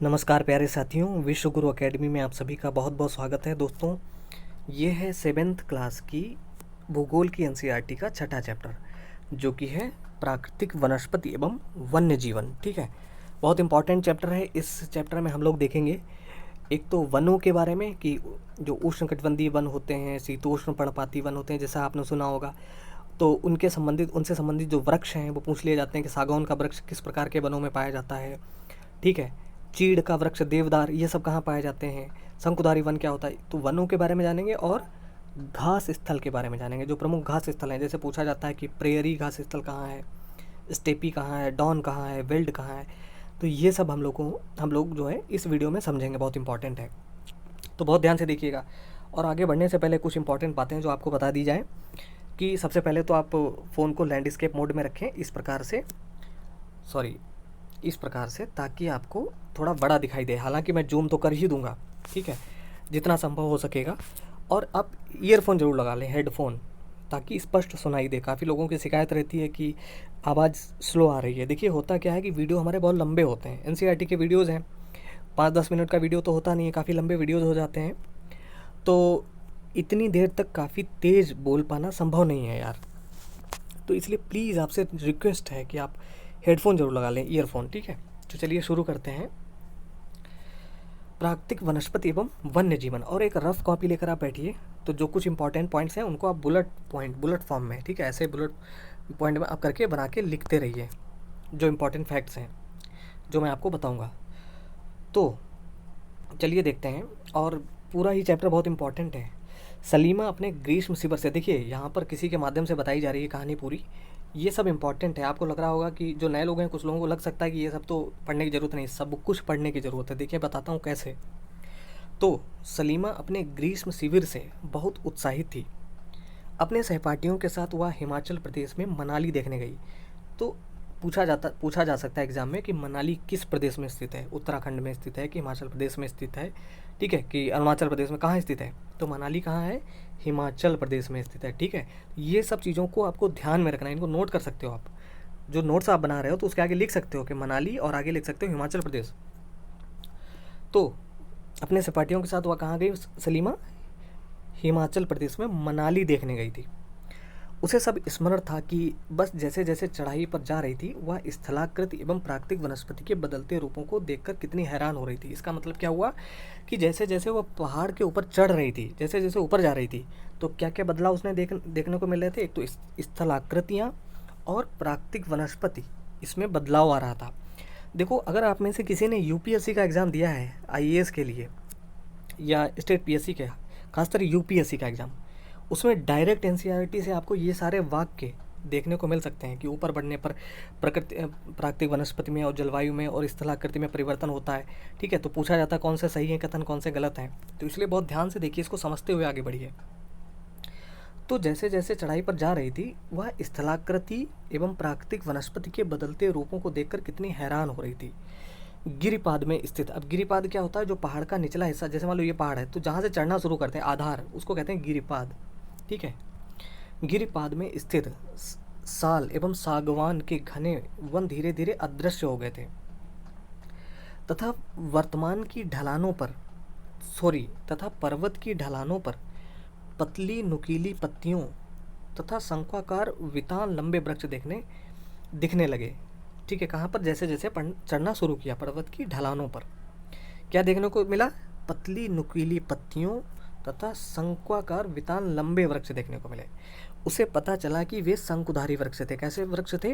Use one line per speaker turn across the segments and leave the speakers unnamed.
नमस्कार प्यारे साथियों, विश्व गुरु एकेडमी में आप सभी का बहुत बहुत स्वागत है। दोस्तों, ये है 7th क्लास की भूगोल की एनसीईआरटी का छठा चैप्टर, जो कि है प्राकृतिक वनस्पति एवं वन्य जीवन। ठीक है, बहुत इंपॉर्टेंट चैप्टर है। इस चैप्टर में हम लोग देखेंगे एक तो वनों के बारे में कि जो उष्णकटिबंधीय वन होते हैं, शीतोष्ण पर्णपाती वन होते हैं, जैसा आपने सुना होगा। तो उनसे संबंधित जो वृक्ष हैं वो पूछ लिए जाते हैं कि सागौन का वृक्ष किस प्रकार के वनों में पाया जाता है। ठीक है, चीड़ का वृक्ष, देवदार, ये सब कहाँ पाए जाते हैं, शंकुधारी वन क्या होता है। तो वनों के बारे में जानेंगे और घास स्थल के बारे में जानेंगे, जो प्रमुख घास स्थल हैं। जैसे पूछा जाता है कि प्रेयरी घास स्थल कहाँ है, स्टेपी कहाँ है, डॉन कहाँ है, वेल्ड कहाँ है। तो ये सब हम लोग जो है इस वीडियो में समझेंगे, बहुत इंपॉर्टेंट है। तो बहुत ध्यान से देखिएगा। और आगे बढ़ने से पहले कुछ इंपॉर्टेंट बातें जो आपको बता दी जाए कि सबसे पहले तो आप फ़ोन को लैंडस्केप मोड में रखें, इस प्रकार से, ताकि आपको थोड़ा बड़ा दिखाई दे। हालांकि मैं जूम तो कर ही दूंगा, ठीक है, जितना संभव हो सकेगा। और आप ईयरफोन ज़रूर लगा लें, हेडफोन, ताकि स्पष्ट सुनाई दे। काफ़ी लोगों की शिकायत रहती है कि आवाज़ स्लो आ रही है। देखिए, होता क्या है कि वीडियो हमारे बहुत लंबे होते हैं। एनसीईआरटी के वीडियोज़ हैं, 5-10 मिनट का वीडियो तो होता नहीं है, काफ़ी लंबे वीडियोज़ हो जाते हैं। तो इतनी देर तक काफ़ी तेज़ बोल पाना संभव नहीं है यार। तो इसलिए प्लीज़ आपसे रिक्वेस्ट है कि आप हेडफोन ज़रूर लगा लें, ईयरफोन। ठीक है, तो चलिए शुरू करते हैं। प्राकृतिक वनस्पति एवं वन्य जीवन, और एक रफ कॉपी लेकर आप बैठिए। तो जो कुछ इंपॉर्टेंट पॉइंट्स हैं उनको आप बुलेट फॉर्म में, ठीक है, ऐसे बुलेट पॉइंट में आप करके बना के लिखते रहिए, जो इंपॉर्टेंट फैक्ट्स हैं जो मैं आपको बताऊंगा। तो चलिए देखते हैं। और पूरा ही चैप्टर बहुत इंपॉर्टेंट है। सलीमा अपने ग्रीष्म शिविर से, देखिए यहाँ पर किसी के माध्यम से बताई जा रही है कहानी पूरी। ये सब इंपॉर्टेंट है। आपको लग रहा होगा कि जो नए लोग हैं, कुछ लोगों को लग सकता है कि ये सब तो पढ़ने की ज़रूरत नहीं, सब कुछ पढ़ने की ज़रूरत है। देखिए बताता हूँ कैसे। तो सलीमा अपने ग्रीष्म शिविर से बहुत उत्साहित थी। अपने सहपाठियों के साथ वह हिमाचल प्रदेश में मनाली देखने गई। तो पूछा जा सकता है एग्जाम में कि मनाली किस प्रदेश में स्थित है, उत्तराखंड में स्थित है कि हिमाचल प्रदेश में स्थित है। ठीक है, कि अरुणाचल प्रदेश में कहाँ स्थित है। तो मनाली कहाँ है, हिमाचल प्रदेश में स्थित है। ठीक है, ये सब चीज़ों को आपको ध्यान में रखना है, इनको नोट कर सकते हो आप। जो नोट्स आप बना रहे हो तो उसके आगे लिख सकते हो कि मनाली, और आगे लिख सकते हो हिमाचल प्रदेश। तो अपने सहपाठियों के साथ वह कहाँ गई सलीमा, हिमाचल प्रदेश में मनाली देखने गई थी। उसे सब स्मरण था कि बस जैसे जैसे चढ़ाई पर जा रही थी, वह स्थलाकृति एवं प्राकृतिक वनस्पति के बदलते रूपों को देखकर कितनी हैरान हो रही थी। इसका मतलब क्या हुआ कि जैसे जैसे वह पहाड़ के ऊपर चढ़ रही थी, जैसे जैसे ऊपर जा रही थी, तो क्या क्या बदलाव उसने देखने को मिल रहे थे। एक तो स्थलाकृतियाँ और प्राकृतिक वनस्पति, इसमें बदलाव आ रहा था। देखो, अगर आप में से किसी ने यूपीएससी का एग्ज़ाम दिया है, आईएएस के लिए, या स्टेट पीएससी का, खासकर यूपीएससी का एग्ज़ाम, उसमें डायरेक्ट एनसीईआरटी से आपको ये सारे वाक्य देखने को मिल सकते हैं कि ऊपर बढ़ने पर प्राकृतिक वनस्पति में और जलवायु में और स्थलाकृति में परिवर्तन होता है। ठीक है, तो पूछा जाता है कौन से सही है कथन, कौन से गलत हैं। तो इसलिए बहुत ध्यान से देखिए, इसको समझते हुए आगे बढ़िए। तो जैसे जैसे चढ़ाई पर जा रही थी, वह स्थलाकृति एवं प्राकृतिक वनस्पति के बदलते रूपों को देखकर कितनी हैरान हो रही थी। गिरिपाद में स्थित, अब गिरिपाद क्या होता है, जो पहाड़ का निचला हिस्सा, जैसे मान लो ये पहाड़ है, तो जहाँ से चढ़ना शुरू करते हैं आधार, उसको कहते हैं गिरिपाद। ठीक है, गिरिपाद में स्थित साल एवं सागवान के घने वन धीरे धीरे अदृश्य हो गए थे, तथा वर्तमान की ढलानों पर तथा पर्वत की ढलानों पर पतली नुकीली पत्तियों तथा शंक्वाकार वितान लंबे वृक्ष दिखने लगे। ठीक है, कहाँ पर, जैसे जैसे चढ़ना शुरू किया पर्वत की ढलानों पर, क्या देखने को मिला, पतली नुकीली पत्तियों तथा शंक्वाकार वितान लंबे वृक्ष देखने को मिले। उसे पता चला कि वे शंकुधारी वृक्ष थे। कैसे वृक्ष थे,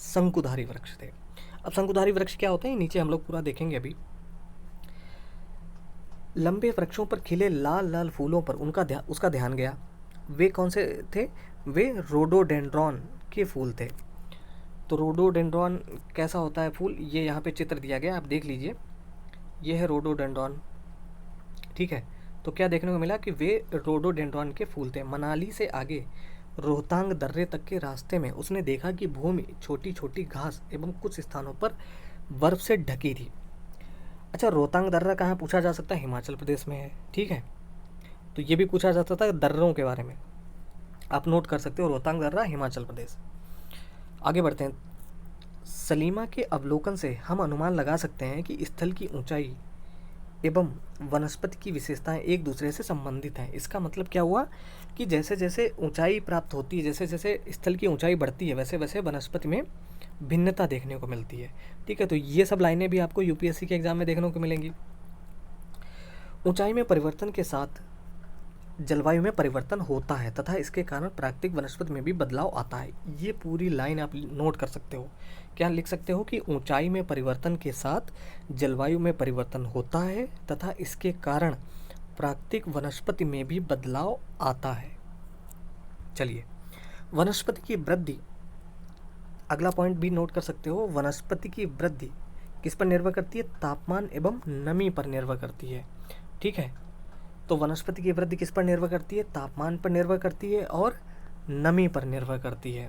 शंकुधारी वृक्ष थे। अब शंकुधारी वृक्ष क्या होते हैं, नीचे हम लोग पूरा देखेंगे अभी। लंबे वृक्षों पर खिले लाल लाल फूलों पर उसका ध्यान गया। वे कौन से थे, वे रोडोडेंड्रॉन के फूल थे। तो रोडोडेंड्रॉन कैसा होता है फूल, ये यहाँ पे चित्र दिया गया, आप देख लीजिए, ये है रोडोडेंड्रॉन। ठीक है, तो क्या देखने को मिला कि वे रोडोडेंड्रॉन के फूल थे। मनाली से आगे रोहतांग दर्रे तक के रास्ते में उसने देखा कि भूमि छोटी छोटी घास एवं कुछ स्थानों पर बर्फ से ढकी थी। अच्छा, रोहतांग दर्रा कहाँ पूछा जा सकता है, हिमाचल प्रदेश में है। ठीक है, तो ये भी पूछा जा सकता है दर्रों के बारे में, आप नोट कर सकते हो, रोहतांग दर्रा हिमाचल प्रदेश। आगे बढ़ते हैं। सलीमा के अवलोकन से हम अनुमान लगा सकते हैं कि स्थल की ऊंचाई एवं वनस्पति की विशेषताएं एक दूसरे से संबंधित हैं। इसका मतलब क्या हुआ कि जैसे जैसे ऊंचाई प्राप्त होती है, जैसे जैसे स्थल की ऊंचाई बढ़ती है, वैसे वैसे वनस्पति में भिन्नता देखने को मिलती है। ठीक है, तो ये सब लाइनें भी आपको यूपीएससी के एग्जाम में देखने को मिलेंगी। ऊंचाई में परिवर्तन के साथ जलवायु में परिवर्तन होता है तथा इसके कारण प्राकृतिक वनस्पति में भी बदलाव आता है। ये पूरी लाइन आप नोट कर सकते हो। क्या लिख सकते हो कि ऊंचाई में परिवर्तन के साथ जलवायु में परिवर्तन होता है तथा इसके कारण प्राकृतिक वनस्पति में भी बदलाव आता है। चलिए, वनस्पति की वृद्धि, अगला पॉइंट भी नोट कर सकते हो। वनस्पति की वृद्धि किस पर निर्भर करती है? तापमान एवं नमी पर निर्भर करती है। ठीक है, तो वनस्पति की वृद्धि किस पर निर्भर करती है? तापमान पर निर्भर करती है और नमी पर निर्भर करती है।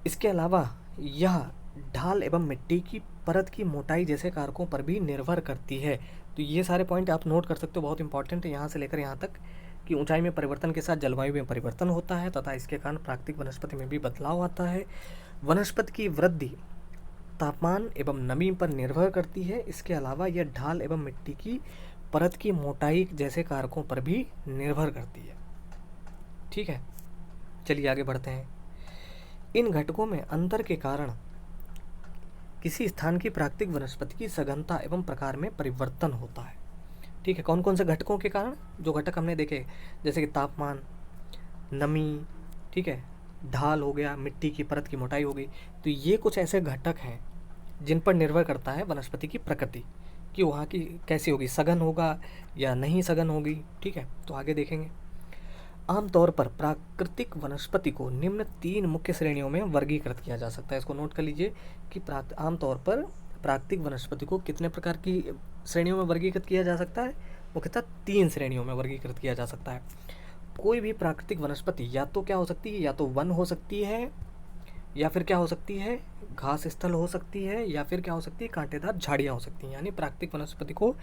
इसके अलावा यह ढाल एवं मिट्टी की परत की मोटाई जैसे कारकों पर भी निर्भर करती है। तो ये सारे पॉइंट आप नोट कर सकते हो, बहुत इंपॉर्टेंट है यहाँ से लेकर यहाँ तक कि ऊंचाई में परिवर्तन के साथ जलवायु में परिवर्तन होता है तथा इसके कारण प्राकृतिक वनस्पति में भी बदलाव आता है। वनस्पति की वृद्धि तापमान एवं नमी पर निर्भर करती है। इसके अलावा यह ढाल एवं मिट्टी की परत की मोटाई जैसे कारकों पर भी निर्भर करती है। ठीक है, चलिए आगे बढ़ते हैं। इन घटकों में अंतर के कारण किसी स्थान की प्राकृतिक वनस्पति की सघनता एवं प्रकार में परिवर्तन होता है। ठीक है, कौन कौन से घटकों के कारण? जो घटक हमने देखे, जैसे कि तापमान, नमी, ठीक है, ढाल हो गया, मिट्टी की परत की मोटाई हो गई। तो ये कुछ ऐसे घटक हैं जिन पर निर्भर करता है वनस्पति की प्रकृति कि वहाँ की कैसी होगी, सघन होगा या नहीं सघन होगी। ठीक है, तो आगे देखेंगे। आमतौर पर प्राकृतिक वनस्पति को निम्न 3 मुख्य श्रेणियों में वर्गीकृत किया जा सकता है। इसको नोट कर लीजिए कि आमतौर पर प्राकृतिक वनस्पति को कितने प्रकार की श्रेणियों में वर्गीकृत किया जा सकता है? वो कहता है 3 श्रेणियों में वर्गीकृत किया जा सकता है। कोई भी प्राकृतिक वनस्पति या तो क्या हो सकती है, या तो वन हो सकती है, या फिर क्या हो सकती है, घास स्थल हो सकती है, या फिर क्या हो सकती है, कांटेदार झाड़ियाँ हो सकती हैं। यानी प्राकृतिक वनस्पति को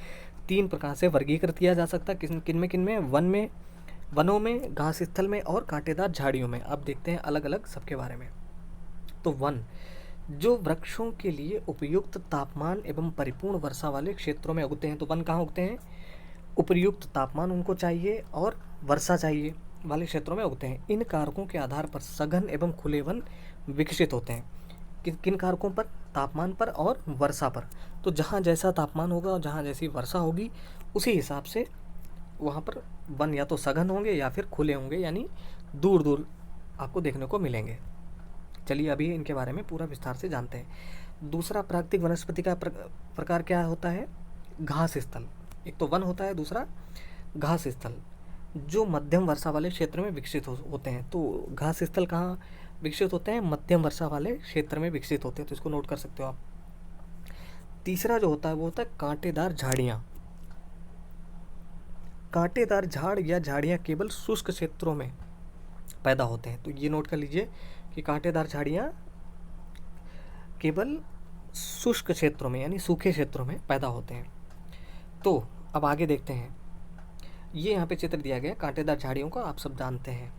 3 प्रकार से वर्गीकृत किया जा सकता है। किन में? वनों में, घास स्थल में और कांटेदार झाड़ियों में। अब देखते हैं अलग अलग सबके बारे में। तो वन, जो वृक्षों के लिए उपयुक्त तापमान एवं परिपूर्ण वर्षा वाले क्षेत्रों में उगते हैं। तो वन कहाँ उगते हैं? उपयुक्त तापमान उनको चाहिए और वर्षा चाहिए वाले क्षेत्रों में उगते हैं। इन कारकों के आधार पर सघन एवं खुले वन विकसित होते हैं। किन कारकों पर? तापमान पर और वर्षा पर। तो जहाँ जैसा तापमान होगा और जहाँ जैसी वर्षा होगी उसी हिसाब से वहाँ पर वन या तो सघन होंगे या फिर खुले होंगे, यानी दूर दूर आपको देखने को मिलेंगे। चलिए अभी इनके बारे में पूरा विस्तार से जानते हैं। दूसरा प्राकृतिक वनस्पति का प्रकार क्या होता है? घास स्थल। एक तो वन होता है, दूसरा घास स्थल, जो मध्यम वर्षा वाले क्षेत्र में विकसित होते हैं। तो घास स्थल कहाँ विकसित होते हैं? मध्यम वर्षा वाले क्षेत्र में विकसित होते हैं। तो इसको नोट कर सकते हो आप। तीसरा जो होता है वो होता है कांटेदार झाड़ियाँ। कांटेदार झाड़ या झाड़ियाँ केवल शुष्क क्षेत्रों में पैदा होते हैं। तो ये नोट कर लीजिए कि कांटेदार झाड़ियाँ केवल शुष्क क्षेत्रों में यानी सूखे क्षेत्रों में पैदा होते हैं। तो अब आगे देखते हैं। ये यहाँ पे चित्र दिया गया कांटेदार झाड़ियों का, आप सब जानते हैं।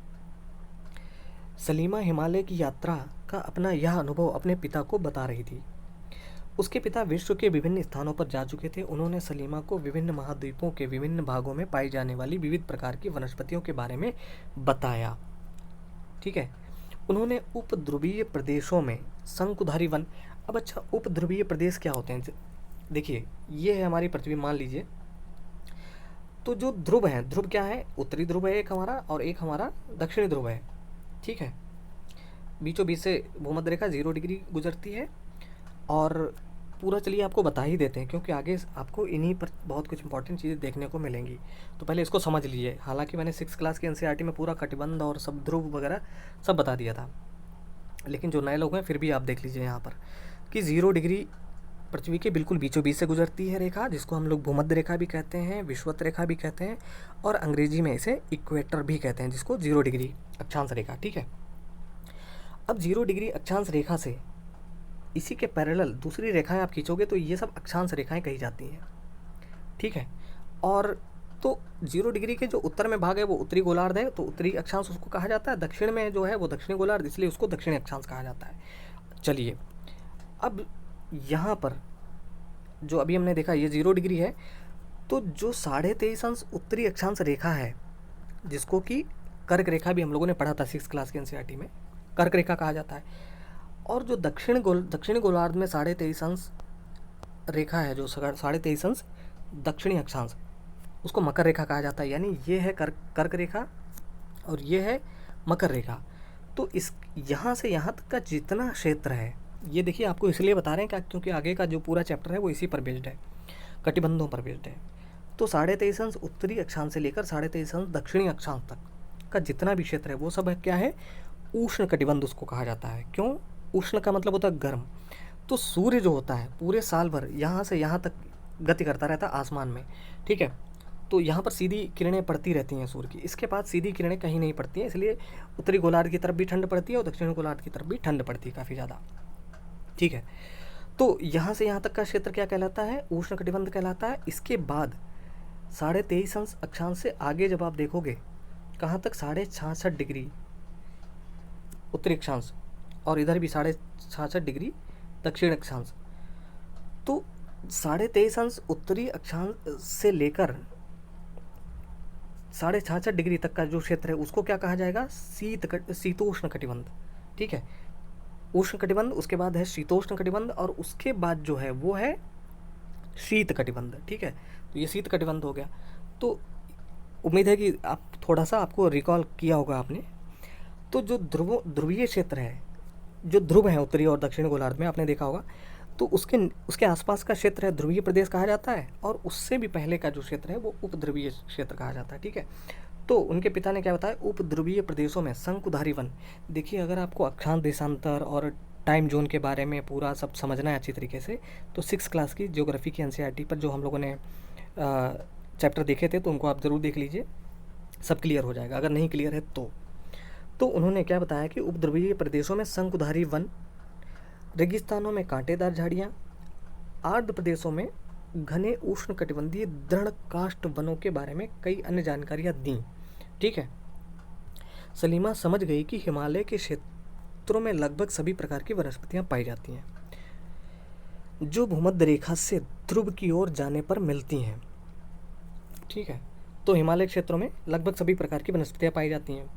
सलीमा हिमालय की यात्रा का अपना यह अनुभव अपने पिता को बता रही थी। उसके पिता विश्व के विभिन्न स्थानों पर जा चुके थे। उन्होंने सलीमा को विभिन्न महाद्वीपों के विभिन्न भागों में पाई जाने वाली विविध प्रकार की वनस्पतियों के बारे में बताया। ठीक है, उन्होंने उपध्रुवीय प्रदेशों में शंकुधारी वन। अब अच्छा, उपध्रुवीय प्रदेश क्या होते हैं? देखिए, ये है हमारी पृथ्वी, मान लीजिए। तो जो ध्रुव है, ध्रुव क्या है? उत्तरी ध्रुव है एक हमारा और एक हमारा दक्षिणी ध्रुव है। ठीक है, बीचों बीच से भूमध्य रेखा 0 डिग्री गुजरती है। और पूरा चलिए आपको बता ही देते हैं, क्योंकि आगे आपको इन्हीं पर बहुत कुछ इंपॉर्टेंट चीज़ें देखने को मिलेंगी। तो पहले इसको समझ लीजिए। हालांकि मैंने 6th क्लास के एनसीईआरटी में पूरा कटिबंध और सब ध्रुव वगैरह सब बता दिया था, लेकिन जो नए लोग हैं फिर भी आप देख लीजिए यहाँ पर कि 0 डिग्री पृथ्वी के बिल्कुल बीचों बीच से गुजरती है रेखा, जिसको हम लोग भूमध्य रेखा भी कहते हैं, विषुवत रेखा भी कहते हैं, और अंग्रेजी में इसे इक्वेटर भी कहते हैं, जिसको 0 डिग्री अक्षांश रेखा। ठीक है, अब 0 डिग्री अक्षांश रेखा से इसी के पैरेलल दूसरी रेखाएं आप खींचोगे तो ये सब अक्षांश रेखाएं कही जाती हैं। ठीक है, और तो 0 डिग्री के जो उत्तर में भाग है वो उत्तरी गोलार्ध है, तो उत्तरी अक्षांश उसको कहा जाता है। दक्षिण में जो है वो दक्षिणी गोलार्ध, इसलिए उसको दक्षिणी अक्षांश कहा जाता है। चलिए, अब यहाँ पर जो अभी हमने देखा ये 0 डिग्री है, तो जो 23.5 अंश उत्तरी अक्षांश रेखा है, जिसको कि कर्क रेखा भी हम लोगों ने पढ़ा था 6th क्लास के एनसीईआरटी में, कर्क रेखा कहा जाता है। और जो दक्षिणी गोलार्ध में 23.5 अंश रेखा है, जो 23.5 अंश दक्षिणी अक्षांश, उसको मकर रेखा कहा जाता है। यानी ये है कर्क रेखा और ये है मकर रेखा। तो इस यहाँ से यहाँ तक का जितना क्षेत्र है, ये देखिए आपको इसलिए बता रहे हैं क्या, क्योंकि आगे का जो पूरा चैप्टर है वो इसी पर बेस्ड है, कटिबंधों पर बेस्ड है। तो 23.5 अंश उत्तरी अक्षांश से लेकर 23.5 अंश दक्षिणी अक्षांश तक का जितना भी क्षेत्र है वो सब क्या है, उष्ण कटिबंध उसको कहा जाता है। क्यों? उष्ण का मतलब होता है गर्म। तो सूर्य जो होता है पूरे साल भर यहाँ से यहाँ तक गति करता रहता है आसमान में, ठीक है। तो यहाँ पर सीधी किरणें पड़ती रहती हैं सूर्य की, इसके बाद सीधी किरणें कहीं नहीं पड़ती हैं, इसलिए उत्तरी गोलार्ध की तरफ भी ठंड पड़ती है और दक्षिणी गोलार्ध की तरफ भी ठंड पड़ती है काफ़ी ज़्यादा, ठीक है। तो यहाँ से यहाँ तक का क्षेत्र क्या कहलाता है, उष्ण कटिबंध कहलाता है। इसके बाद 23.5 अंश अक्षांश से आगे जब आप देखोगे कहाँ तक, 66.5 डिग्री उत्तरी अक्षांश और इधर भी 66.5 डिग्री दक्षिण अक्षांश। तो 23.5 अंश उत्तरी अक्षांश से लेकर 66.5 डिग्री तक का जो क्षेत्र है उसको क्या कहा जाएगा, शीतोष्ण कटिबंध, ठीक है। उष्ण कटिबंध, उसके बाद है शीतोष्ण कटिबंध और उसके बाद जो है वो है शीत कटिबंध, ठीक है। तो ये शीत कटिबंध हो गया। तो उम्मीद है कि आप थोड़ा सा आपको रिकॉल किया होगा आपने। तो जो ध्रुवीय क्षेत्र है, जो ध्रुव है उत्तरी और दक्षिणी गोलार्ध में, आपने देखा होगा, तो उसके आसपास का क्षेत्र है ध्रुवीय प्रदेश कहा जाता है, और उससे भी पहले का जो क्षेत्र है वो उपध्रुवीय क्षेत्र कहा जाता है, ठीक है। तो उनके पिता ने क्या बताया, उपध्रुवीय प्रदेशों में शंकुधारी वन। देखिए अगर आपको अक्षांश देशांतर और टाइम जोन के बारे में पूरा सब समझना है अच्छी तरीके से, तो 6th क्लास की ज्योग्राफी की एनसीईआरटी पर जो हम लोगों ने चैप्टर देखे थे तो उनको आप ज़रूर देख लीजिए, सब क्लियर हो जाएगा अगर नहीं क्लियर है तो उन्होंने क्या बताया कि उपध्रुवीय प्रदेशों में शंकुधारी वन, रेगिस्तानों में कांटेदार झाड़ियाँ, आर्द्र प्रदेशों में घने उष्ण कटिबंधीय दृढ़ काष्ठ वनों के बारे में कई अन्य जानकारियाँ दी, ठीक है। सलीमा समझ गई कि हिमालय के क्षेत्रों में लगभग सभी प्रकार की वनस्पतियाँ पाई जाती हैं जो भूमध्य रेखा से ध्रुव की ओर जाने पर मिलती हैं, ठीक है। तो हिमालय क्षेत्रों में लगभग सभी प्रकार की वनस्पतियाँ पाई जाती हैं।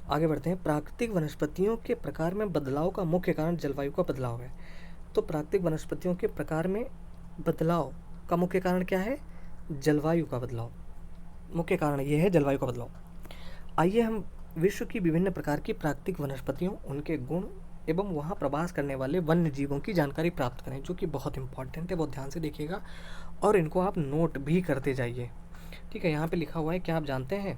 आगे बढ़ते हैं। प्राकृतिक वनस्पतियों के प्रकार में बदलाव का मुख्य कारण जलवायु का बदलाव है। तो प्राकृतिक वनस्पतियों के प्रकार में बदलाव का मुख्य कारण क्या है, जलवायु का बदलाव। मुख्य कारण ये है जलवायु का बदलाव। आइए हम विश्व की विभिन्न प्रकार की प्राकृतिक वनस्पतियों, उनके गुण एवं वहाँ प्रवास करने वाले वन्य जीवों की जानकारी प्राप्त करें, जो कि बहुत इंपॉर्टेंट है, बहुत ध्यान से देखिएगा और इनको आप नोट भी करते जाइए, ठीक है। यहाँ पे लिखा हुआ है, क्या आप जानते हैं,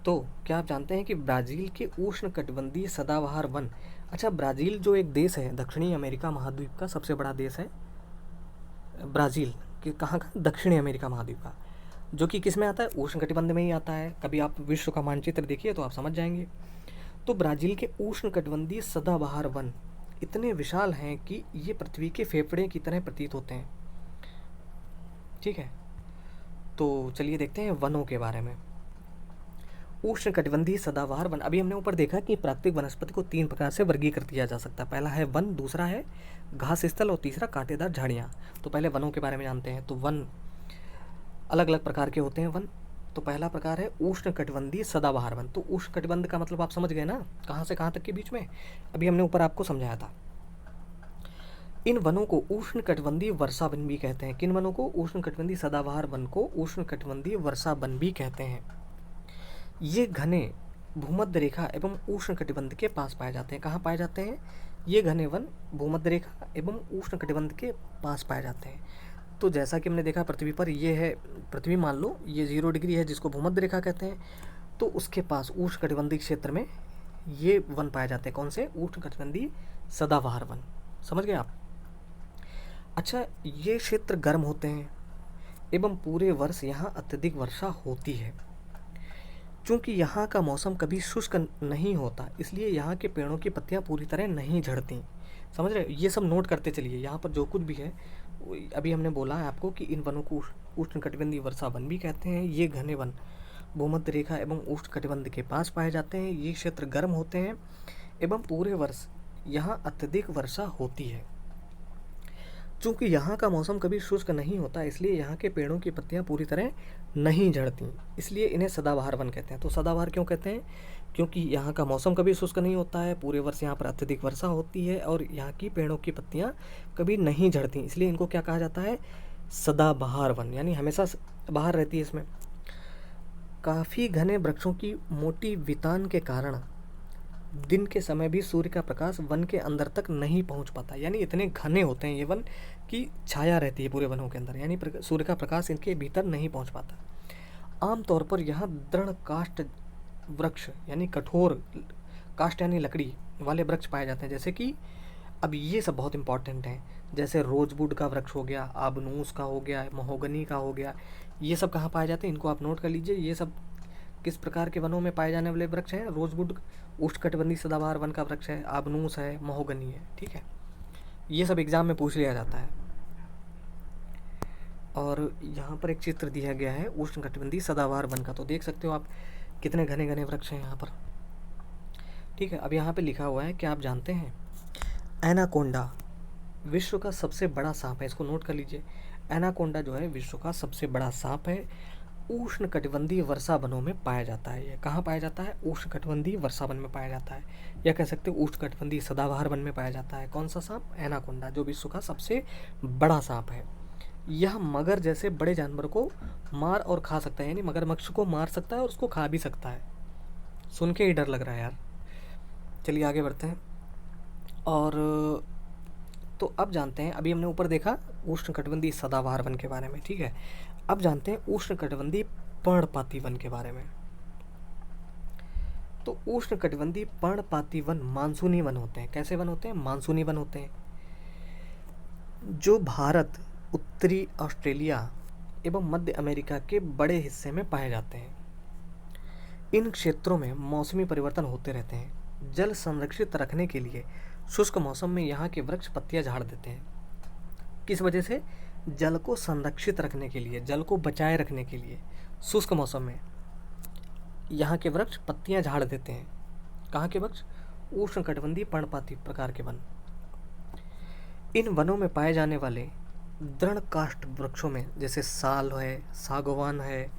तो क्या आप जानते हैं कि ब्राज़ील के उष्ण कटिबंधीय सदाबहार वन, अच्छा ब्राज़ील जो एक देश है दक्षिणी अमेरिका महाद्वीप का सबसे बड़ा देश है ब्राज़ील, कि कहाँ का, दक्षिणी अमेरिका महाद्वीप का, जो कि किस में आता है, उष्ण कटिबंध में ही आता है। कभी आप विश्व का मानचित्र देखिए तो आप समझ जाएंगे। तो ब्राज़ील के उष्ण कटिबंधीय सदाबहार वन इतने विशाल हैं कि ये पृथ्वी के फेफड़े की तरह प्रतीत होते हैं, ठीक है। तो चलिए देखते हैं वनों के बारे में। उष्ण कटिबंधीय सदाबहार वन, अभी हमने ऊपर देखा कि प्राकृतिक वनस्पति को 3 प्रकार से वर्गीकृत किया जा सकता है। पहला है वन, दूसरा है घास स्थल और तीसरा कांटेदार झाड़ियाँ। तो पहले वनों के बारे में जानते हैं। तो वन अलग अलग प्रकार के होते हैं वन। तो पहला प्रकार है उष्ण कटिबंधीय सदाबहार वन। तो उष्ण कटिबंध का मतलब आप समझ गए ना, कहाँ से कहाँ तक के बीच में, अभी हमने ऊपर आपको समझाया था। इन वनों को उष्ण कटिबंधीय वर्षा वन भी कहते हैं। किन वनों को, उष्ण कटिबंधीय सदाबहार वन को उष्ण कटिबंधीय वर्षा वन भी कहते हैं। ये घने भूमध्य रेखा एवं उष्ण कटिबंध के पास पाए जाते हैं। कहाँ पाए जाते हैं ये घने वन, भूमध्य रेखा एवं उष्ण कटिबंध के पास पाए जाते हैं। तो जैसा कि हमने देखा पृथ्वी पर, ये है पृथ्वी, मान लो ये 0 डिग्री है जिसको भूमध्य रेखा कहते हैं, तो उसके पास उष्ण कटिबंधीय क्षेत्र में ये वन पाए जाते हैं। कौन से, उष्ण कटिबंधीय सदाबहार वन, समझ गए आप। अच्छा, ये क्षेत्र गर्म होते हैं एवं पूरे वर्ष यहाँ अत्यधिक वर्षा होती है। चूँकि यहाँ का मौसम कभी शुष्क नहीं होता, इसलिए यहाँ के पेड़ों की पत्तियाँ पूरी तरह नहीं झड़ती, समझ रहे हो। ये सब नोट करते चलिए, यहाँ पर जो कुछ भी है अभी हमने बोला है आपको कि इन वनों को उष्ण कटिबंधीय वर्षा वन भी कहते हैं। ये घने वन भूमध्य रेखा एवं उष्ण कटिबंध के पास पाए जाते हैं। ये क्षेत्र गर्म होते हैं एवं पूरे वर्ष यहाँ अत्यधिक वर्षा होती है। चूँकि यहाँ का मौसम कभी शुष्क नहीं होता, इसलिए यहाँ के पेड़ों की पत्तियाँ पूरी तरह नहीं झड़ती, इसलिए इन्हें सदाबहार वन कहते हैं। तो सदाबहार क्यों कहते हैं? क्योंकि यहाँ का मौसम कभी शुष्क नहीं होता है, पूरे वर्ष यहाँ पर अत्यधिक वर्षा होती है और यहाँ की पेड़ों की पत्तियाँ कभी नहीं झड़ती, इसलिए इनको क्या कहा जाता है? सदाबहार वन, यानी हमेशा बाहर रहती है इसमें। काफ़ी घने वृक्षों की मोटी वितान के कारण दिन के समय भी सूर्य का प्रकाश वन के अंदर तक नहीं पहुंच पाता, यानी इतने घने होते हैं ये वन की छाया रहती है पूरे वनों के अंदर, यानी सूर्य का प्रकाश इनके भीतर नहीं पहुंच पाता। आमतौर पर यहाँ दृढ़ काष्ठ वृक्ष यानी कठोर काष्ठ यानी लकड़ी वाले वृक्ष पाए जाते हैं, जैसे कि अब ये सब बहुत इंपॉर्टेंट हैं, जैसे रोजवुड का वृक्ष हो गया, आबनूस का हो गया, महोगनी का हो गया, ये सब कहाँ पाए जाते हैं इनको आप नोट कर लीजिए। ये सब किस प्रकार के वनों में पाए जाने वाले वृक्ष हैं? रोजवुड उष्णकटिबंधीय सदाबहार वन का वृक्ष है, आबनूस है, महोगनी है, ठीक है। ये सब एग्जाम में पूछ लिया जाता है। और यहाँ पर एक चित्र दिया गया है उष्णकटिबंधीय सदाबहार वन का, तो देख सकते हो आप कितने घने घने वृक्ष हैं यहाँ पर, ठीक है। अब यहाँ पे लिखा हुआ है, क्या आप जानते हैं एनाकोंडा विश्व का सबसे बड़ा सांप है? इसको नोट कर लीजिए। एनाकोंडा जो है विश्व का सबसे बड़ा सांप है, उष्णकटिबंधीय वर्षा वनों में पाया जाता है। यह कहाँ पाया जाता है? उष्णकटिबंधीय वर्षा वन में पाया जाता है, या कह सकते हो उष्णकटिबंधीय सदाबहार वन में पाया जाता है। कौन सा सांप? एनाकोंडा, जो विश्व का सबसे बड़ा सांप है। यह मगर जैसे बड़े जानवर को मार और खा सकता है, यानी मगरमच्छ को मार सकता है और उसको खा भी सकता है। सुन के ही डर लग रहा है यार। चलिए आगे बढ़ते हैं। और तो अब जानते हैं, अभी हमने ऊपर देखा उष्णकटिबंधीय सदाबहार वन के बारे में, ठीक है। अब जानते हैं उष्णकटिबंधीय पर्णपाती वन के बारे में। तो उष्णकटिबंधीय पर्णपाती वन मानसूनी वन होते हैं। कैसे वन होते हैं? मानसूनी वन होते हैं, जो भारत, उत्तरी ऑस्ट्रेलिया एवं मध्य अमेरिका के बड़े हिस्से में पाए जाते हैं। इन क्षेत्रों में मौसमी परिवर्तन होते रहते हैं। जल संरक्षित रखने के लिए शुष्क मौसम में यहाँ के वृक्ष पत्तियाँ झाड़ देते हैं। किस वजह से? जल को संरक्षित रखने के लिए, जल को बचाए रखने के लिए शुष्क मौसम में यहाँ के वृक्ष पत्तियाँ झाड़ देते हैं। कहाँ के वृक्ष? उष्णकटिबंधीय पर्णपाती प्रकार के वन। इन वनों में पाए जाने वाले दृढ़ काष्ठ वृक्षों में जैसे साल है, सागवान है,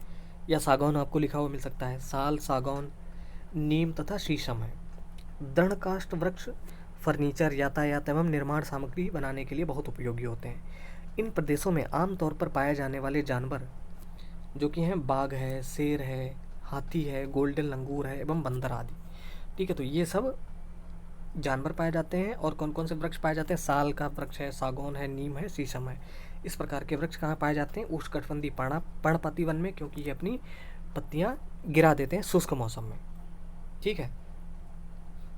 या सागौन आपको लिखा हुआ मिल सकता है, साल, सागौन, नीम तथा शीशम है। दृढ़ काष्ठ वृक्ष फर्नीचर, यातायात एवं निर्माण सामग्री बनाने के लिए बहुत उपयोगी होते हैं। इन प्रदेशों में आमतौर पर पाए जाने वाले जानवर जो कि हैं बाघ है, शेर है, हाथी है, गोल्डन लंगूर है एवं बंदर आदि, ठीक है। तो ये सब जानवर पाए जाते हैं। और कौन कौन से वृक्ष पाए जाते हैं? साल का वृक्ष है, सागौन है, नीम है, शीशम है। इस प्रकार के वृक्ष कहाँ पाए जाते हैं? उष्णकटिबंधीय पर्णपाती वन में, क्योंकि ये अपनी पत्तियाँ गिरा देते हैं शुष्क मौसम में, ठीक है।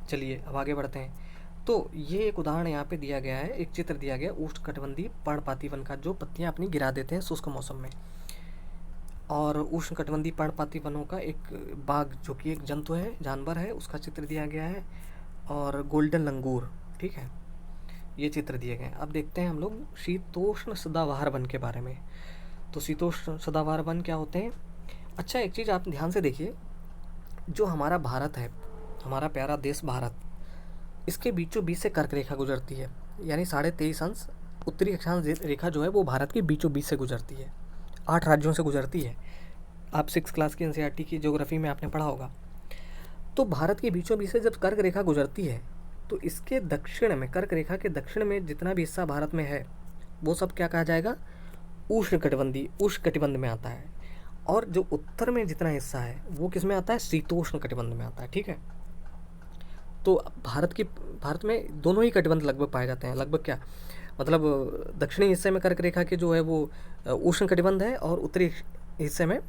चलिए अब आगे बढ़ते हैं। तो ये एक उदाहरण यहाँ पे दिया गया है, एक चित्र दिया गया उष्णकटिबंधीय पर्णपाती वन का, जो पत्तियाँ अपनी गिरा देते हैं शुष्क मौसम में। और उष्णकटिबंधीय पर्णपाती वनों का एक बाघ जो कि एक जंतु है, जानवर है, उसका चित्र दिया गया है, और गोल्डन लंगूर, ठीक है, ये चित्र दिए गए। अब देखते हैं हम लोग शीतोष्ण सदाबहार वन के बारे में। तो शीतोष्ण सदाबहार वन क्या होते हैं? अच्छा, एक चीज़ आप ध्यान से देखिए, जो हमारा भारत है, हमारा प्यारा देश भारत, इसके बीचों बीच से कर्क रेखा गुजरती है, यानी 23.5 अंश उत्तरी अक्षांश रेखा जो है वो भारत के बीचों बीच से गुजरती है, 8 राज्यों से गुजरती है। आप 6 क्लास की एनसीईआरटी की ज्योग्राफी में आपने पढ़ा होगा। तो भारत के बीचों बीच से जब कर्क रेखा गुजरती है, तो इसके दक्षिण में, कर्क रेखा के दक्षिण में जितना भी हिस्सा भारत में है, वो सब क्या कहा जाएगा? उष्णकटिबंध में आता है। और जो उत्तर में जितना हिस्सा है वो किस में आता है? शीतोष्ण कटिबंध में आता है, ठीक है। तो भारत में दोनों ही कटिबंध लगभग पाए जाते हैं। लगभग क्या मतलब, दक्षिणी हिस्से में कर्क रेखा के जो है वो उष्ण कटिबंध है, और उत्तरी हिस्से में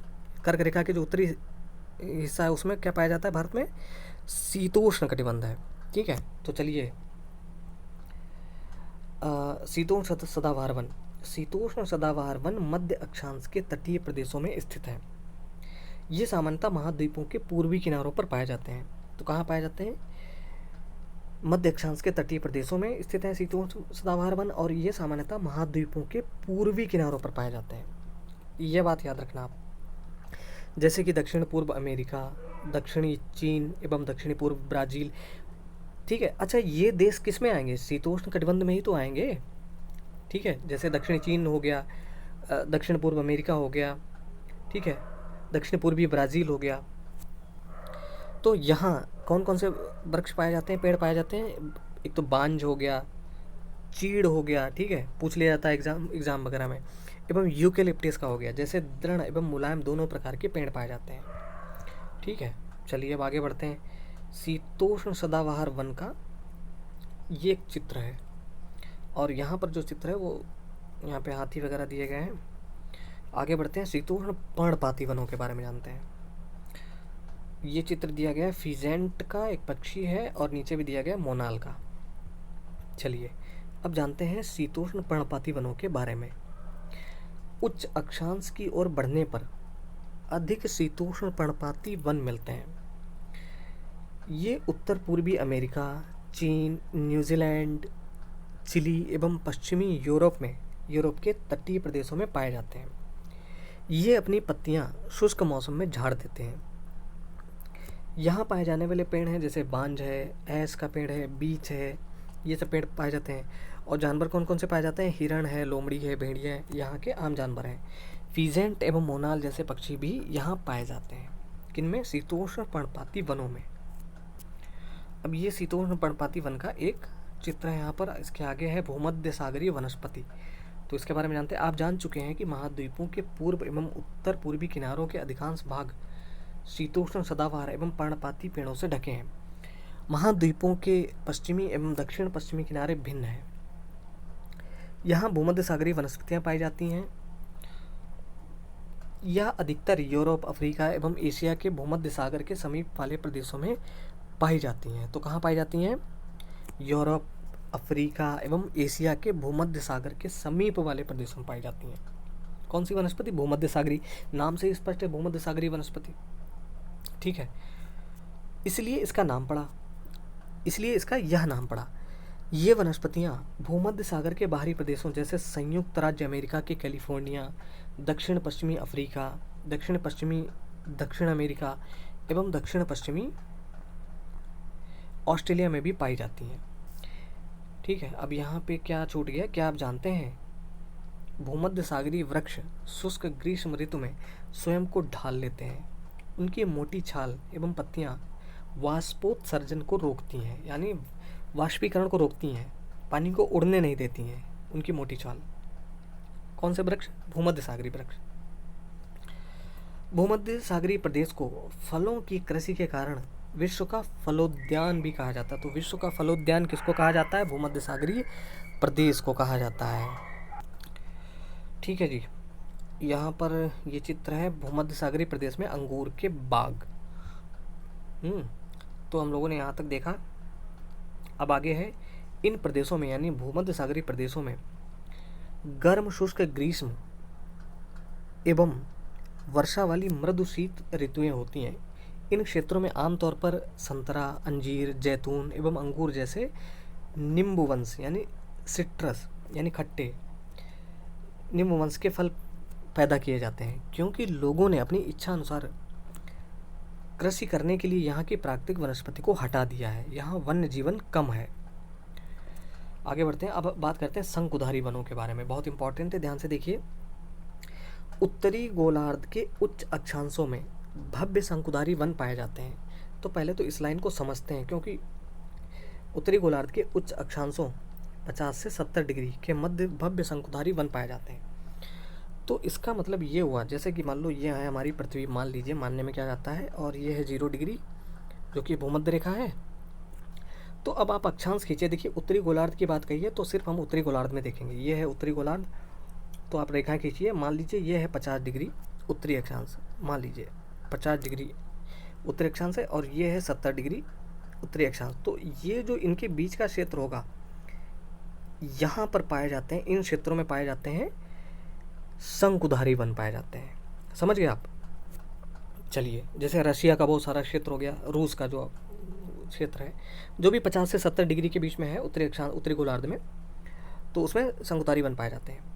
कर्क रेखा के जो उत्तरी हिस्सा है उसमें क्या पाया जाता है? भारत में शीतोष्ण कटिबंध है, ठीक है। तो चलिए, शीतोष्ण सदाबहार वन। शीतोष्ण सदाबहार वन मध्य अक्षांश के तटीय प्रदेशों में स्थित है। ये सामान्यतः महाद्वीपों के पूर्वी किनारों पर पाए जाते हैं। तो कहाँ पाए जाते हैं? मध्य अक्षांश के तटीय प्रदेशों में स्थित है शीतोष्ण सदाबहार वन, और ये सामान्यतः महाद्वीपों के पूर्वी किनारों पर पाए जाते हैं। यह बात याद रखना आप। जैसे कि दक्षिण पूर्व अमेरिका, दक्षिणी चीन एवं दक्षिणी पूर्व ब्राज़ील, ठीक है। अच्छा, ये देश किस में आएंगे? शीतोष्ण कटिबंध में ही तो आएंगे। ठीक है, जैसे दक्षिण चीन हो गया, दक्षिण पूर्व अमेरिका हो गया, ठीक है, दक्षिण पूर्वी ब्राज़ील हो गया। तो यहाँ कौन कौन से वृक्ष पाए जाते हैं, पेड़ पाए जाते हैं? एक तो बांज हो गया, चीड़ हो गया, ठीक है, पूछ लिया जाता है एग्ज़ाम एग्ज़ाम वगैरह में, एवं यूकेलिप्टस का हो गया। जैसे दृढ़ एवं मुलायम दोनों प्रकार के पेड़ पाए जाते हैं। ठीक है, चलिए अब आगे बढ़ते हैं। शीतोष्ण सदाबहार वन का ये एक चित्र है, और यहाँ पर जो चित्र है वो यहाँ पे हाथी वगैरह दिए गए हैं। आगे बढ़ते हैं, शीतोष्ण पर्णपाती वनों के बारे में जानते हैं। ये चित्र दिया गया है फिजेंट का, एक पक्षी है, और नीचे भी दिया गया है मोनाल का। चलिए अब जानते हैं शीतोष्ण पर्णपाती वनों के बारे में। उच्च अक्षांश की ओर बढ़ने पर अधिक शीतोष्ण पर्णपाती वन मिलते हैं। ये उत्तर पूर्वी अमेरिका, चीन, न्यूजीलैंड, चिली एवं पश्चिमी यूरोप में, यूरोप के तटीय प्रदेशों में पाए जाते हैं। ये अपनी पत्तियां शुष्क मौसम में झाड़ देते हैं। यहाँ पाए जाने वाले पेड़ हैं जैसे बांज है, ऐस का पेड़ है, बीच है, ये सब पेड़ पाए जाते हैं। और जानवर कौन कौन से पाए जाते हैं? हिरण है, लोमड़ी है, भेड़िया है, यहाँ के आम जानवर हैं। फीजेंट एवं मोनाल जैसे पक्षी भी यहाँ पाए जाते हैं। किनमें? शीतोष्ण पर्णपाती वनों में। अब ये शीतोष्ण पर्णपाती वन का एक चित्र है यहाँ पर। इसके आगे है भूमध्य सागरीय वनस्पति, तो इसके बारे में जानते हैं। आप जान चुके हैं कि महाद्वीपों के पूर्व एवं उत्तर पूर्वी किनारों के अधिकांश भाग शीतोष्ण सदाबहार एवं पर्णपाती पेड़ों से ढके हैं। महाद्वीपों के पश्चिमी एवं दक्षिण पश्चिमी किनारे भिन्न हैं। यहाँ भूमध्य सागरीय वनस्पतियाँ पाई जाती हैं। यह अधिकतर यूरोप, अफ्रीका एवं एशिया के भूमध्य सागर के समीप वाले प्रदेशों में पाई जाती हैं। तो कहाँ पाई जाती हैं? यूरोप, अफ्रीका एवं एशिया के भूमध्य सागर के समीप वाले प्रदेशों में पाई जाती हैं। कौन सी वनस्पति? भूमध्य सागरी, नाम से ही स्पष्ट है, भूमध्य सागरीय वनस्पति। ठीक है, इसलिए इसका नाम पड़ा, इसलिए इसका यह नाम पड़ा। ये वनस्पतियाँ भूमध्य सागर के बाहरी प्रदेशों जैसे संयुक्त राज्य अमेरिका के कैलिफोर्निया, दक्षिण पश्चिमी अफ्रीका, दक्षिण पश्चिमी दक्षिण अमेरिका एवं दक्षिण पश्चिमी ऑस्ट्रेलिया में भी पाई जाती हैं। ठीक है, अब यहाँ पे क्या छूट गया? क्या आप जानते हैं भूमध्य सागरीय वृक्ष शुष्क ग्रीष्म ऋतु में स्वयं को ढाल लेते हैं। उनकी मोटी छाल एवं पत्तियाँ वाष्पोत्सर्जन को रोकती हैं, यानी वाष्पीकरण को रोकती हैं, पानी को उड़ने नहीं देती हैं उनकी मोटी छाल। कौन से वृक्ष? भूमध्य सागरीय वृक्ष। भूमध्य सागरीय प्रदेश को फलों की कृषि के कारण विश्व का फलोद्यान भी कहा जाता है। तो विश्व का फलोद्यान किसको कहा जाता है? भूमध्य सागरीय प्रदेश को कहा जाता है। ठीक है जी, यहाँ पर ये चित्र है भूमध्य सागरीय प्रदेश में अंगूर के बाग। तो हम लोगों ने यहाँ तक देखा। अब आगे है इन प्रदेशों में, यानी भूमध्य सागरीय प्रदेशों में गर्म शुष्क ग्रीष्म एवं वर्षा वाली मृदु शीत ऋतुएं होती हैं। इन क्षेत्रों में आमतौर पर संतरा, अंजीर, जैतून एवं अंगूर जैसे निम्बुवंश यानी सिट्रस यानी खट्टे निम्बुवंश के फल पैदा किए जाते हैं, क्योंकि लोगों ने अपनी इच्छा अनुसार कृषि करने के लिए यहाँ की प्राकृतिक वनस्पति को हटा दिया है। यहाँ वन्य जीवन कम है। आगे बढ़ते हैं, अब बात करते हैं शंकुधारी वनों के बारे में। बहुत इंपॉर्टेंट है, ध्यान से देखिए। उत्तरी गोलार्ध के उच्च अक्षांशों में भव्य शंकुधारी वन पाए जाते हैं। तो पहले तो इस लाइन को समझते हैं, क्योंकि उत्तरी गोलार्ध के उच्च अक्षांशों 50 से 70 डिग्री के मध्य भव्य शंकुधारी वन पाए जाते हैं। तो इसका मतलब ये हुआ, जैसे कि मान लो ये है हमारी पृथ्वी, मान लीजिए, मानने में क्या जाता है, और ये है 0 डिग्री जो कि भूमध्य रेखा है। तो अब आप अक्षांश खींचे, देखिए उत्तरी गोलार्ध की बात कही है तो सिर्फ हम उत्तरी गोलार्ध में देखेंगे। ये है उत्तरी गोलार्ध, तो आप रेखाएं खींचिए। मान लीजिए ये है 50 डिग्री उत्तरी अक्षांश, मान लीजिए 50 डिग्री उत्तरी अक्षांश है, और ये है 70 डिग्री उत्तरी अक्षांश। तो ये जो इनके बीच का क्षेत्र होगा, यहाँ पर पाए जाते हैं, इन क्षेत्रों में पाए जाते हैं शंकुधारी वन पाए जाते हैं। समझ गए आप? चलिए, जैसे रशिया का बहुत सारा क्षेत्र हो गया, रूस का जो क्षेत्र है, जो भी 50 से 70 डिग्री के बीच में है उत्तरी अक्षांश, उत्तरी गोलार्ध में, तो उसमें शंकुधारी वन पाए जाते हैं।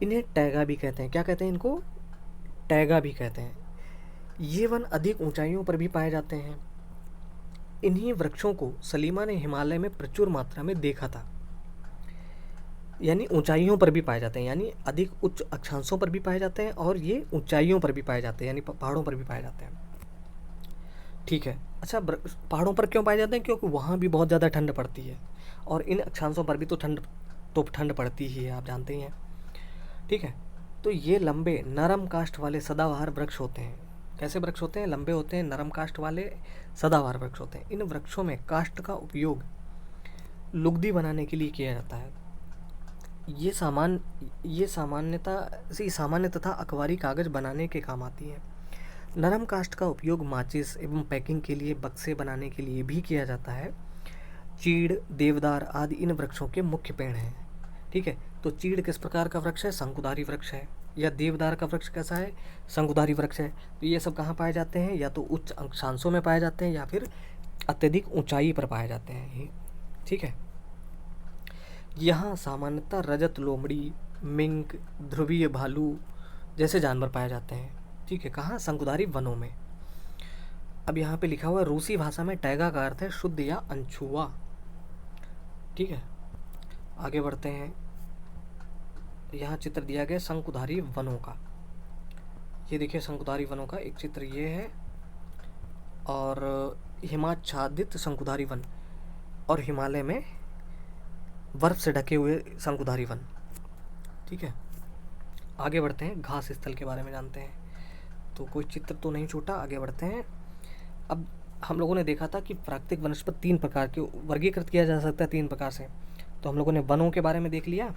इन्हें टैगा भी कहते हैं। क्या कहते हैं इनको? टैगा भी कहते हैं। ये वन अधिक ऊंचाइयों पर भी पाए जाते हैं। इन्हीं वृक्षों को सलीमा ने हिमालय में प्रचुर मात्रा में देखा था, यानी ऊंचाइयों पर भी पाए जाते हैं, यानी अधिक उच्च अक्षांशों पर भी पाए जाते हैं और ये ऊंचाइयों पर भी पाए जाते हैं, यानी पहाड़ों पर भी पाए जाते हैं। ठीक है। अच्छा, पहाड़ों पर क्यों पाए जाते हैं? क्योंकि वहाँ भी बहुत ज़्यादा ठंड पड़ती है और इन अक्षांशों पर भी तो ठंड पड़ती ही है, आप जानते ही हैं। ठीक है। तो ये लंबे नरम काष्ठ वाले सदाबहार वृक्ष होते हैं। कैसे वृक्ष होते हैं? लंबे होते हैं, नरम काष्ठ वाले सदाबहार वृक्ष होते हैं। इन वृक्षों में काष्ठ का उपयोग लुगदी बनाने के लिए किया जाता है। ये सामान्य तथा अखबारी कागज बनाने के काम आती है। नरम काष्ठ का उपयोग माचिस एवं पैकिंग के लिए, बक्से बनाने के लिए भी किया जाता है। चीड़, देवदार आदि इन वृक्षों के मुख्य पेड़ हैं। ठीक है। तो चीड़ किस प्रकार का वृक्ष है? शंकुधारी वृक्ष है। या देवदार का वृक्ष कैसा है? शंकुधारी वृक्ष है। तो ये सब कहाँ पाए जाते हैं? या तो उच्च अक्षांशों में पाए जाते हैं या फिर अत्यधिक ऊंचाई पर पाए जाते हैं। ठीक है। यहाँ सामान्यतः रजत लोमड़ी, मिंक, ध्रुवीय भालू जैसे जानवर पाए जाते हैं। ठीक है। कहाँ? शंकुधारी वनों में। अब यहाँ पे लिखा हुआ है रूसी भाषा में टैगा का अर्थ है शुद्ध या अनछुआ। ठीक है। आगे बढ़ते हैं। यहाँ चित्र दिया गया शंकुधारी वनों का। ये देखिए शंकुधारी वनों का एक चित्र ये है, और हिमाच्छादित शंकुधारी वन और हिमालय में बर्फ से ढके हुए शंकुधारी वन। ठीक है। आगे बढ़ते हैं, घास स्थल के बारे में जानते हैं। तो कोई चित्र तो नहीं छूटा, आगे बढ़ते हैं। अब हम लोगों ने देखा था कि प्राकृतिक वनस्पति 3 प्रकार के वर्गीकृत किया जा सकता है, 3 प्रकार से। तो हम लोगों ने वनों के बारे में देख लिया।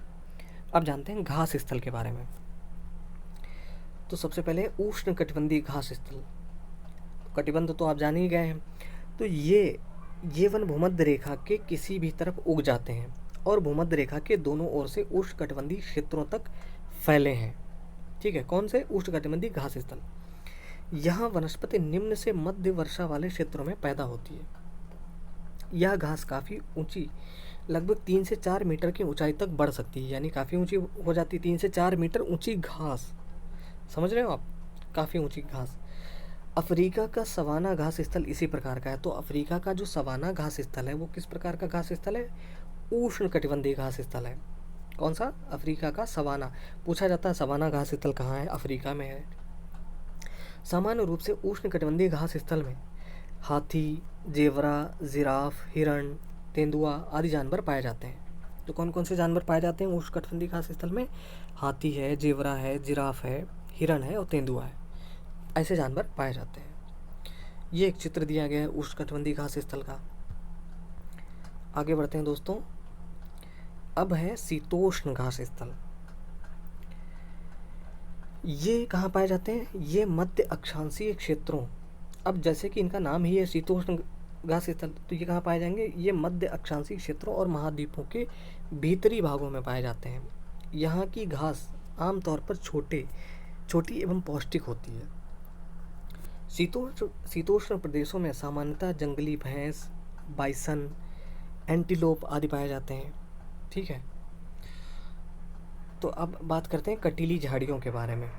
अब जानते हैं घास स्थल के बारे में। तो सबसे पहले उष्ण कटिबंधीय घास स्थल। कटिबंध तो आप जान ही गए हैं। तो ये वन भूमध्य रेखा के किसी भी तरफ उग जाते हैं और भूमध्य रेखा के दोनों ओर से उष्ण कटिबंधीय क्षेत्रों तक फैले हैं। ठीक है। कौन से? उष्ण कटिबंधीय घास स्थल। यहाँ वनस्पति निम्न से मध्य वर्षा वाले क्षेत्रों में पैदा होती है। यह घास काफ़ी ऊंची, लगभग 3 से 4 मीटर की ऊंचाई तक बढ़ सकती है, यानी काफ़ी ऊंची हो जाती है। 3 से 4 मीटर ऊंची घास, समझ रहे हो आप? काफ़ी ऊंची घास। अफ्रीका का सवाना घास स्थल इसी प्रकार का है। तो अफ्रीका का जो सवाना घास स्थल है वो किस प्रकार का घास स्थल है? उष्ण कटिबंधीय घास स्थल है। कौन सा? अफ्रीका का सवाना। पूछा जाता है सवाना घास स्थल कहाँ है? अफ्रीका में है। सामान्य रूप से उष्ण कटिबंधीय घास स्थल में हाथी, जेवरा, जिराफ, हिरण, तेंदुआ आदि जानवर पाए जाते हैं। तो कौन कौन से जानवर पाए जाते हैं उष्ण कटिबंधीय घास स्थल में? हाथी है, जेवरा है, जिराफ है, हिरण है और तेंदुआ है। ऐसे जानवर पाए जाते हैं। ये एक चित्र दिया गया है उष्ण कटिबंधीय घास स्थल का। आगे बढ़ते हैं दोस्तों। अब है शीतोष्ण घास स्थल। ये कहाँ पाए जाते हैं? ये मध्य अक्षांशीय क्षेत्रों, अब जैसे कि इनका नाम ही है शीतोष्ण घास स्थल, तो ये कहाँ पाए जाएंगे? ये मध्य अक्षांशीय क्षेत्रों और महाद्वीपों के भीतरी भागों में पाए जाते हैं। यहाँ की घास आमतौर पर छोटी एवं पौष्टिक होती है। शीतोष्ण प्रदेशों में सामान्यतः जंगली भैंस, बाइसन, एंटीलोप आदि पाए जाते हैं। ठीक है। तो अब बात करते हैं कटीली झाड़ियों के बारे में।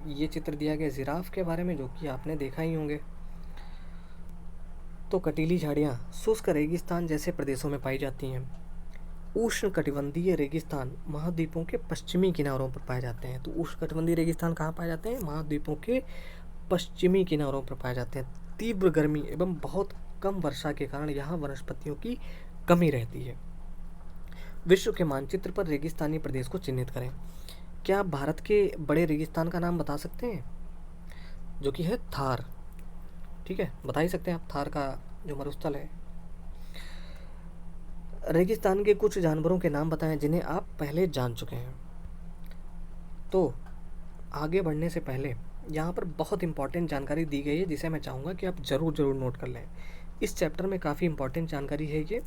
ये चित्र दिया गया जिराफ के बारे में, जो कि आपने देखा ही होंगे। तो कटीली झाड़ियाँ शुष्क रेगिस्तान जैसे प्रदेशों में पाई जाती हैं। उष्ण कटिबंधीय रेगिस्तान महाद्वीपों के पश्चिमी किनारों पर पाए जाते हैं। तो उष्ण कटिबंधीय रेगिस्तान कहाँ पाए जाते हैं? महाद्वीपों के पश्चिमी किनारों पर पाए जाते हैं। तीव्र गर्मी एवं बहुत कम वर्षा के कारण यहाँ वनस्पतियों की कमी रहती है। विश्व के मानचित्र पर रेगिस्तानी प्रदेश को चिन्हित करें। क्या आप भारत के बड़े रेगिस्तान का नाम बता सकते हैं? जो कि है थार। ठीक है, बता ही सकते हैं आप थार का जो मरुस्थल है। रेगिस्तान के कुछ जानवरों के नाम बताएं जिन्हें आप पहले जान चुके हैं। तो आगे बढ़ने से पहले यहाँ पर बहुत इंपॉर्टेंट जानकारी दी गई है, जिसे मैं चाहूँगा कि आप ज़रूर नोट कर लें। इस चैप्टर में काफ़ी इंपॉर्टेंट जानकारी है। ये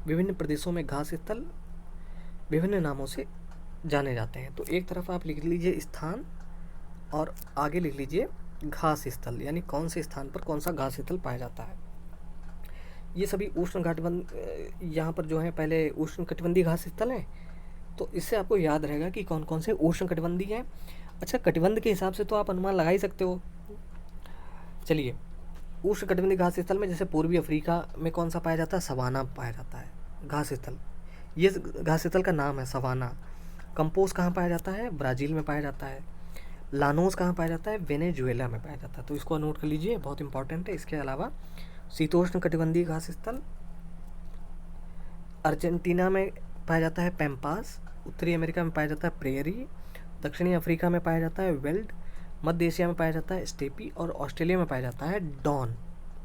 विभिन्न प्रदेशों में घास स्थल विभिन्न नामों से जाने जाते हैं। तो एक तरफ आप लिख लीजिए स्थान और आगे लिख लीजिए घास स्थल, यानी कौन से स्थान पर कौन सा घास स्थल पाया जाता है। ये सभी उष्ण कटिबंध यहाँ पर जो है पहले उष्ण कटिबंधीय घास स्थल है। तो इससे आपको याद रहेगा कि कौन कौन से उष्ण कटिबंधीय हैं। अच्छा, कटिबंध के हिसाब से तो आप अनुमान लगा ही सकते हो। चलिए, उष्णकटिबंधीय घास स्थल में जैसे पूर्वी अफ्रीका में कौन सा पाया जाता है, सवाना पाया जाता है घास स्थल। ये घास स्थल का नाम है सवाना। कंपोज कहाँ पाया जाता है, ब्राज़ील में पाया जाता है। लानोस कहाँ पाया जाता है, वेनेजुएला में पाया जाता है। तो इसको नोट कर लीजिए, बहुत इंपॉर्टेंट है। इसके अलावा शीतोष्ण कटिबंधीय घास स्थल अर्जेंटीना में पाया जाता है पैम्पास, उत्तरी अमेरिका में पाया जाता है प्रेयरी, दक्षिणी अफ्रीका में पाया जाता है वेल्ड, मध्य एशिया में पाया जाता है स्टेपी और ऑस्ट्रेलिया में पाया जाता है डॉन।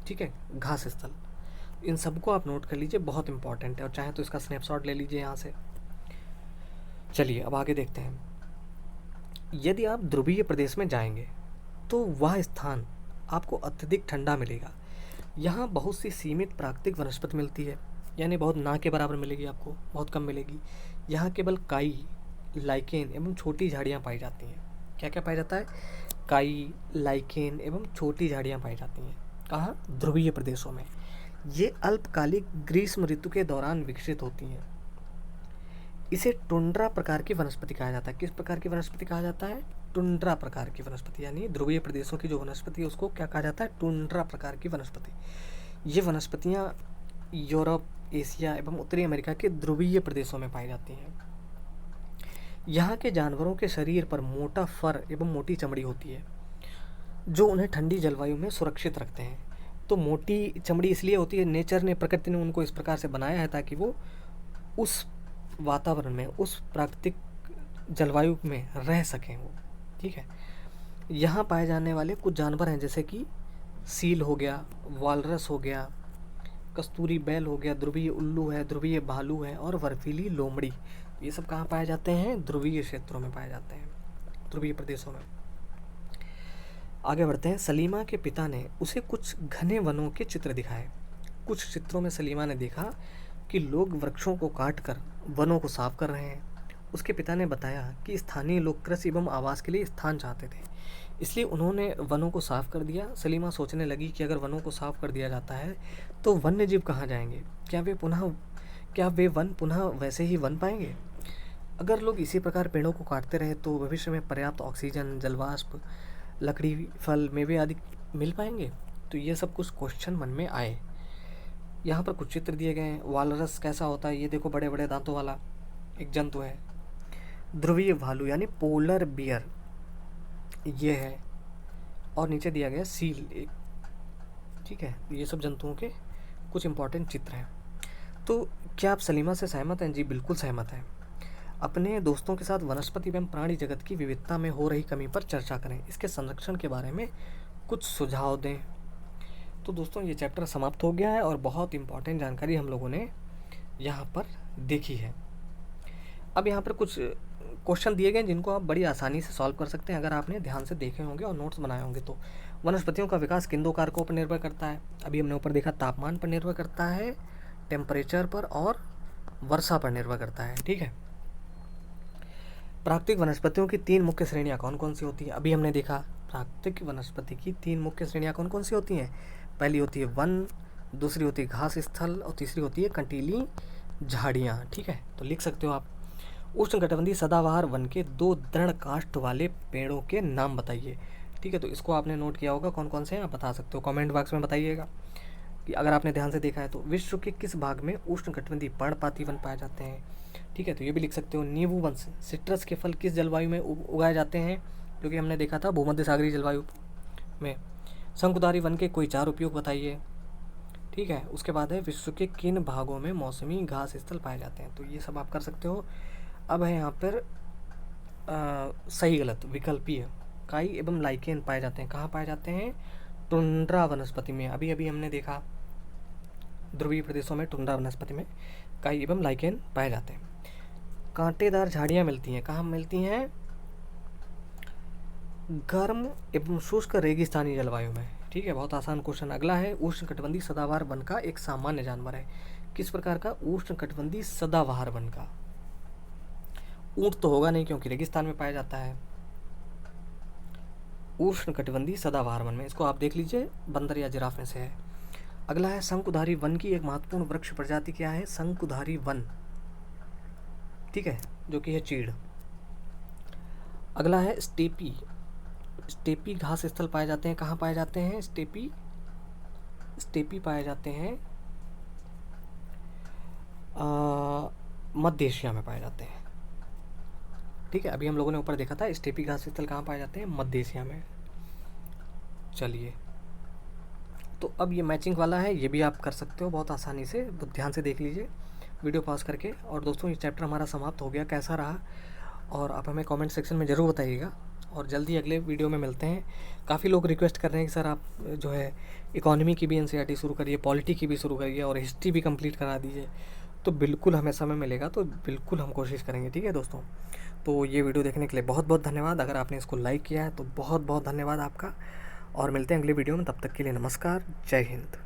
ठीक है, घास स्थल। इन सबको आप नोट कर लीजिए, बहुत इंपॉर्टेंट है, और चाहे तो इसका स्नैपशॉट ले लीजिए यहाँ से। चलिए अब आगे देखते हैं। यदि आप ध्रुवीय प्रदेश में जाएंगे तो वह स्थान आपको अत्यधिक ठंडा मिलेगा। यहाँ बहुत सी सीमित प्राकृतिक वनस्पति मिलती है, यानी बहुत ना के बराबर मिलेगी आपको, बहुत कम मिलेगी। यहाँ केवल काई, लाइकेन एवं छोटी झाड़ियाँ पाई जाती हैं। क्या क्या पाया जाता है, काई, लाइकेन एवं छोटी झाड़ियाँ पाई जाती हैं। कहाँ, ध्रुवीय प्रदेशों में। ये अल्पकालिक ग्रीष्म ऋतु के दौरान विकसित होती हैं। इसे टुंड्रा प्रकार की वनस्पति कहा जाता है। किस प्रकार की वनस्पति कहा जाता है, टुंड्रा प्रकार की वनस्पति, यानी ध्रुवीय प्रदेशों की जो वनस्पति है उसको क्या कहा जाता है, टुंड्रा प्रकार की वनस्पति। ये वनस्पतियाँ यूरोप, एशिया एवं उत्तरी अमेरिका के ध्रुवीय प्रदेशों में पाई जाती हैं। यहाँ के जानवरों के शरीर पर मोटा फर एवं मोटी चमड़ी होती है, जो उन्हें ठंडी जलवायु में सुरक्षित रखते हैं। तो मोटी चमड़ी इसलिए होती है, नेचर ने, प्रकृति ने उनको इस प्रकार से बनाया है ताकि वो उस वातावरण में, उस प्राकृतिक जलवायु में रह सकें वो। ठीक है, यहाँ पाए जाने वाले कुछ जानवर हैं जैसे कि सील हो गया, वालरस हो गया, कस्तूरी बैल हो गया, ध्रुवीय उल्लू है, ध्रुवीय भालू है और बर्फीली लोमड़ी। ये सब कहाँ पाए जाते हैं, ध्रुवीय क्षेत्रों में पाए जाते हैं, ध्रुवीय प्रदेशों में। आगे बढ़ते हैं। सलीमा के पिता ने उसे कुछ घने वनों के चित्र दिखाए। कुछ चित्रों में सलीमा ने देखा कि लोग वृक्षों को काटकर वनों को साफ कर रहे हैं। उसके पिता ने बताया कि स्थानीय लोग कृषि एवं आवास के लिए स्थान चाहते थे, इसलिए उन्होंने वनों को साफ कर दिया। सलीमा सोचने लगी कि अगर वनों को साफ कर दिया जाता है तो वन्य जीव कहाँ जाएंगे, क्या वे वन पुनः वैसे ही वन पाएंगे। अगर लोग इसी प्रकार पेड़ों को काटते रहे तो भविष्य में पर्याप्त ऑक्सीजन, जलवाष्प, लकड़ी, फल, मेवे आदि मिल पाएंगे। तो ये सब कुछ क्वेश्चन मन में आए। यहाँ पर कुछ चित्र दिए गए हैं। वालरस कैसा होता है, ये देखो, बड़े बड़े दांतों वाला एक जंतु है। ध्रुवीय भालू यानी पोलर बियर ये है, और नीचे दिया गया सील एक। ठीक है, ये सब जंतुओं के कुछ इंपॉर्टेंट चित्र हैं। तो क्या आप सलीमा से सहमत हैं? जी बिल्कुल सहमत हैं। अपने दोस्तों के साथ वनस्पति एवं प्राणी जगत की विविधता में हो रही कमी पर चर्चा करें। इसके संरक्षण के बारे में कुछ सुझाव दें। तो दोस्तों ये चैप्टर समाप्त हो गया है और बहुत इंपॉर्टेंट जानकारी हम लोगों ने यहाँ पर देखी है। अब यहाँ पर कुछ क्वेश्चन दिए गए जिनको आप बड़ी आसानी से सॉल्व कर सकते हैं अगर आपने ध्यान से देखे होंगे और नोट्स बनाए होंगे। तो वनस्पतियों का विकास किन दो कारकों पर निर्भर करता है? अभी हमने ऊपर देखा, तापमान पर निर्भर करता है, टेम्परेचर पर, और वर्षा पर निर्भर करता है। ठीक है, प्राकृतिक वनस्पतियों की तीन मुख्य श्रेणियाँ कौन कौन सी होती है? अभी हमने देखा प्राकृतिक वनस्पति की तीन मुख्य श्रेणियाँ कौन कौन सी होती हैं। पहली होती है वन, दूसरी होती है घास स्थल और तीसरी होती है कंटीली झाड़ियाँ। ठीक है, तो लिख सकते हो आप। उष्णकटिबंधीय सदाबहार वन के दो दृढ़ काष्ठ वाले पेड़ों के नाम बताइए। ठीक है, तो इसको आपने नोट किया होगा, कौन कौन से हैं आप बता सकते हो, कमेंट बॉक्स में बताइएगा कि अगर आपने ध्यान से देखा है तो। विश्व के किस भाग में उष्णकटिबंधीय पर्णपाती वन पाए जाते हैं? ठीक है, तो ये भी लिख सकते हो। नींबू वन, सिट्रस के फल किस जलवायु में उगाए जाते हैं? जो कि हमने देखा था भूमध्य सागरीय जलवायु में। शंकुधारी वन के कोई चार उपयोग बताइए। ठीक है, उसके बाद है विश्व के किन भागों में मौसमी घास स्थल पाए जाते हैं? तो ये सब आप कर सकते हो। अब है यहाँ पर सही गलत विकल्पीय। काई एवं लाइकेन पाए जाते हैं, कहाँ पाए जाते हैं? टुंड्रा वनस्पति में। अभी अभी हमने देखा ध्रुवीय प्रदेशों में टुंड्रा वनस्पति में काई एवं लाइकेन पाए जाते हैं। कांटेदार झाड़ियाँ मिलती हैं, कहाँ मिलती हैं? गर्म एवं शुष्क रेगिस्तानी जलवायु में। ठीक है, बहुत आसान क्वेश्चन। अगला है उष्णकटिबंधीय सदाबहार वन का एक सामान्य जानवर है। किस प्रकार का? उष्णकटिबंधीय सदाबहार वन का। ऊंट तो होगा नहीं क्योंकि रेगिस्तान में पाया जाता है। उष्णकटिबंधीय सदाबहार वन में, इसको आप देख लीजिए, बंदर या जिराफ में से है। अगला है शंकुधारी वन की एक महत्वपूर्ण वृक्ष प्रजाति क्या है? शंकुधारी वन। ठीक है, जो कि है चीड़। अगला है स्टेपी। स्टेपी घास स्थल पाए जाते हैं, कहाँ पाए जाते हैं? स्टेपी स्टेपी पाए जाते हैं मध्य एशिया में पाए जाते हैं। ठीक है, अभी हम लोगों ने ऊपर देखा था स्टेपी घास स्थल कहाँ पाए जाते हैं, मध्य एशिया में। चलिए, तो अब ये मैचिंग वाला है, ये भी आप कर सकते हो बहुत आसानी से, बहुत ध्यान से देख लीजिए वीडियो पॉज करके। और दोस्तों, ये चैप्टर हमारा समाप्त हो गया, कैसा रहा और आप हमें कमेंट सेक्शन में ज़रूर बताइएगा। और जल्दी अगले वीडियो में मिलते हैं। काफ़ी लोग रिक्वेस्ट कर रहे हैं कि सर आप जो है इकोनॉमी की भी एनसीईआरटी शुरू करिए, पॉलिटी की भी शुरू करिए और हिस्ट्री भी कंप्लीट करा दीजिए। तो बिल्कुल हमें समय मिलेगा तो बिल्कुल हम कोशिश करेंगे। ठीक है दोस्तों, तो ये वीडियो देखने के लिए बहुत बहुत धन्यवाद। अगर आपने इसको लाइक किया है तो बहुत बहुत धन्यवाद आपका। और मिलते हैं अगले वीडियो में, तब तक के लिए नमस्कार, जय हिंद।